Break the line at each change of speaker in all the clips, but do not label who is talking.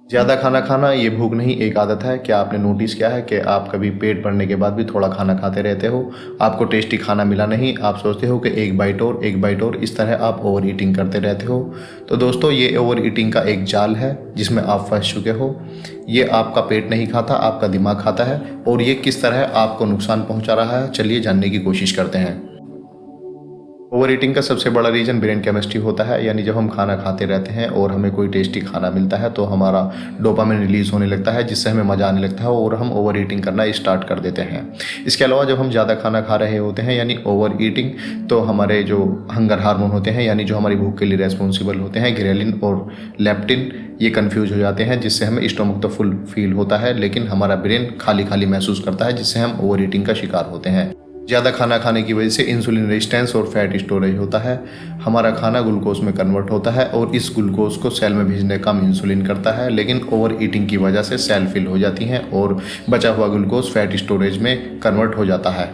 ज़्यादा खाना खाना ये भूख नहीं, एक आदत है। क्या आपने नोटिस किया है कि आप कभी पेट भरने के बाद भी थोड़ा खाना खाते रहते हो, आपको टेस्टी खाना मिला नहीं, आप सोचते हो कि एक बाइट और, एक बाइट और, इस तरह आप ओवर ईटिंग करते रहते हो। तो दोस्तों, ये ओवर ईटिंग का एक जाल है जिसमें आप फंस चुके हो। ये आपका पेट नहीं खाता, आपका दिमाग खाता है, और ये किस तरह आपको नुकसान पहुँचा रहा है, चलिए जानने की कोशिश करते हैं। ओवर ईटिंग का सबसे बड़ा रीज़न ब्रेन केमिस्ट्री होता है, यानी जब हम खाना खाते रहते हैं और हमें कोई टेस्टी खाना मिलता है तो हमारा डोपामिन रिलीज़ होने लगता है, जिससे हमें मज़ा आने लगता है और हम ओवर ईटिंग करना स्टार्ट कर देते हैं। इसके अलावा जब हम ज़्यादा खाना खा रहे होते हैं यानी ओवर ईटिंग, तो हमारे जो हंगर हार्मोन होते हैं यानी जो हमारी भूख के लिए रेस्पॉन्सिबल होते हैं, ग्रेलिन और लेप्टिन, ये कन्फ्यूज हो जाते हैं, जिससे हमें स्टोमक तो फुल फील होता है लेकिन हमारा ब्रेन खाली खाली महसूस करता है, जिससे हम ओवर ईटिंग का शिकार होते हैं। ज़्यादा खाना खाने की वजह से इंसुलिन रेजिस्टेंस और फैट स्टोरेज होता है। हमारा खाना ग्लूकोज में कन्वर्ट होता है और इस ग्लूकोज को सेल में भेजने का काम इंसुलिन करता है, लेकिन ओवर ईटिंग की वजह से सेल फिल हो जाती हैं और बचा हुआ ग्लूकोज फैट स्टोरेज में कन्वर्ट हो जाता है।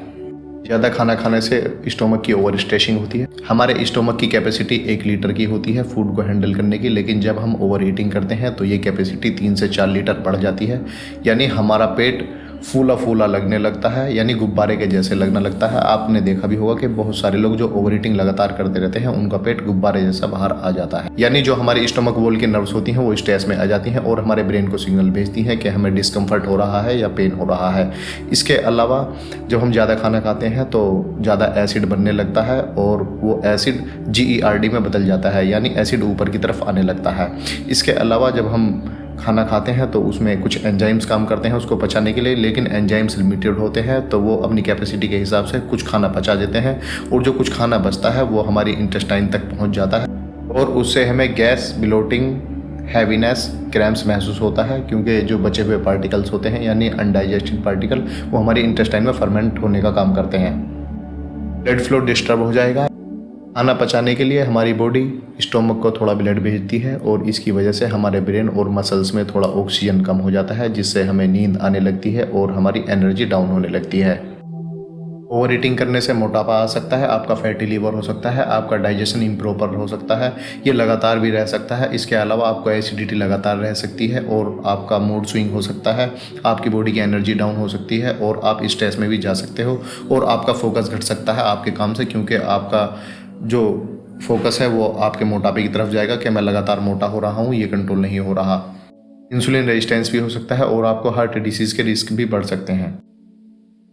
ज़्यादा खाना खाने से स्टोमक की ओवर स्ट्रेचिंग होती है। हमारे स्टोमक की कैपेसिटी 1 लीटर की होती है फूड को हैंडल करने की, लेकिन जब हम ओवर ईटिंग करते हैं तो ये कैपेसिटी 3 से 4 लीटर बढ़ जाती है, यानी हमारा पेट फूला फूला लगने लगता है, यानी गुब्बारे के जैसे लगने लगता है। आपने देखा भी होगा कि बहुत सारे लोग जो ओवर ईटिंग लगातार करते रहते हैं उनका पेट गुब्बारे जैसा बाहर आ जाता है, यानी जो हमारी स्टोमक वॉल की नर्व्स होती हैं वो स्ट्रेस में आ जाती हैं और हमारे ब्रेन को सिग्नल भेजती हैं कि हमें डिस्कम्फर्ट हो रहा है या पेन हो रहा है। इसके अलावा जब हम ज़्यादा खाना खाते हैं तो ज़्यादा एसिड बनने लगता है और वो एसिड GERD में बदल जाता है, यानी एसिड ऊपर की तरफ आने लगता है। इसके अलावा जब हम खाना खाते हैं तो उसमें कुछ एंजाइम्स काम करते हैं उसको पचाने के लिए, लेकिन एंजाइम्स लिमिटेड होते हैं, तो वो अपनी कैपेसिटी के हिसाब से कुछ खाना पचा देते हैं और जो कुछ खाना बचता है वो हमारी इंटेस्टाइन तक पहुंच जाता है और उससे हमें गैस, ब्लोटिंग, हैवीनेस, क्रैम्प्स महसूस होता है, क्योंकि जो बचे हुए पार्टिकल्स होते हैं यानी अनडाइजेस्टेड पार्टिकल वो हमारी इंटेस्टाइन में फर्मेंट होने का काम करते हैं। ब्लड फ्लो डिस्टर्ब हो जाएगा। खाना पचाने के लिए हमारी बॉडी स्टोमक को थोड़ा ब्लड भेजती है और इसकी वजह से हमारे ब्रेन और मसल्स में थोड़ा ऑक्सीजन कम हो जाता है, जिससे हमें नींद आने लगती है और हमारी एनर्जी डाउन होने लगती है। ओवर ईटिंग करने से मोटापा आ सकता है, आपका फैटी लीवर हो सकता है, आपका डाइजेशन इम्प्रॉपर हो सकता है, ये लगातार भी रह सकता है। इसके अलावा आपको एसिडिटी लगातार रह सकती है और आपका मूड स्विंग हो सकता है, आपकी बॉडी की एनर्जी डाउन हो सकती है और आप स्ट्रेस में भी जा सकते हो और आपका फोकस घट सकता है आपके काम से, क्योंकि आपका जो फोकस है वो आपके मोटापे की तरफ जाएगा कि मैं लगातार मोटा हो रहा हूँ, ये कंट्रोल नहीं हो रहा। इंसुलिन रेजिस्टेंस भी हो सकता है और आपको हार्ट डिसीज़ के रिस्क भी बढ़ सकते हैं।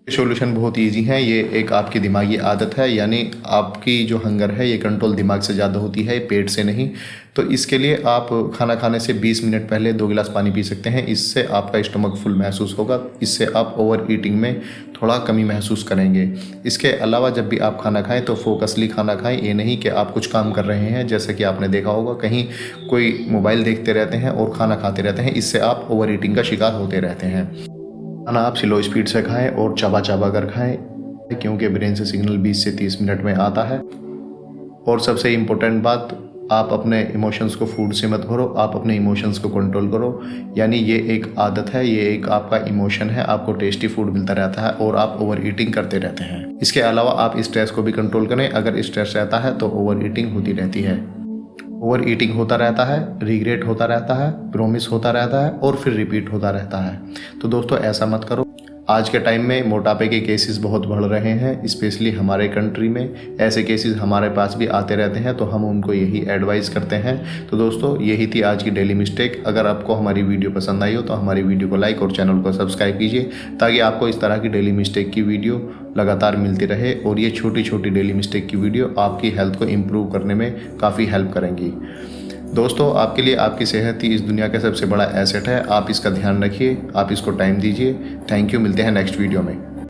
सॉल्यूशन बहुत इजी है, ये एक आपकी दिमागी आदत है, यानी आपकी जो हंगर है ये कंट्रोल दिमाग से ज़्यादा होती है, पेट से नहीं। तो इसके लिए आप खाना खाने से 20 मिनट पहले 2 गिलास पानी पी सकते हैं, इससे आपका स्टमक फुल महसूस होगा, इससे आप ओवर ईटिंग में थोड़ा कमी महसूस करेंगे। इसके अलावा जब भी आप खाना खाएं तो फोकसली खाना खाएं, ये नहीं कि आप कुछ काम कर रहे हैं, जैसे कि आपने देखा होगा कहीं कोई मोबाइल देखते रहते हैं और खाना खाते रहते हैं, इससे आप ओवर ईटिंग का शिकार होते रहते हैं। खाना आप स्लो स्पीड से खाएं और चबा चबा कर खाएं, क्योंकि ब्रेन से सिग्नल 20 से 30 मिनट में आता है। और सबसे इम्पोर्टेंट बात, आप अपने इमोशंस को फूड से मत भरो, आप अपने इमोशंस को कंट्रोल करो, यानी ये एक आदत है, ये एक आपका इमोशन है, आपको टेस्टी फूड मिलता रहता है और आप ओवर ईटिंग करते रहते हैं। इसके अलावा आप स्ट्रेस को भी कंट्रोल करें, अगर स्ट्रेस रहता है तो ओवर ईटिंग होती रहती है। ओवर ईटिंग होता रहता है, रिग्रेट होता रहता है, प्रॉमिस होता रहता है और फिर रिपीट होता रहता है। तो दोस्तों ऐसा मत करो। आज के टाइम में मोटापे के केसेस बहुत बढ़ रहे हैं, स्पेशली हमारे कंट्री में ऐसे केसेस हमारे पास भी आते रहते हैं, तो हम उनको यही एडवाइस करते हैं। तो दोस्तों यही थी आज की डेली मिस्टेक। अगर आपको हमारी वीडियो पसंद आई हो तो हमारी वीडियो को लाइक और चैनल को सब्सक्राइब कीजिए, ताकि आपको इस तरह की डेली मिस्टेक की वीडियो लगातार मिलती रहे और ये छोटी छोटी डेली मिस्टेक की वीडियो आपकी हेल्थ को इम्प्रूव करने में काफ़ी हेल्प करेंगी। दोस्तों आपके लिए आपकी सेहत ही इस दुनिया का सबसे बड़ा एसेट है, आप इसका ध्यान रखिए, आप इसको टाइम दीजिए। थैंक यू, मिलते हैं नेक्स्ट वीडियो में।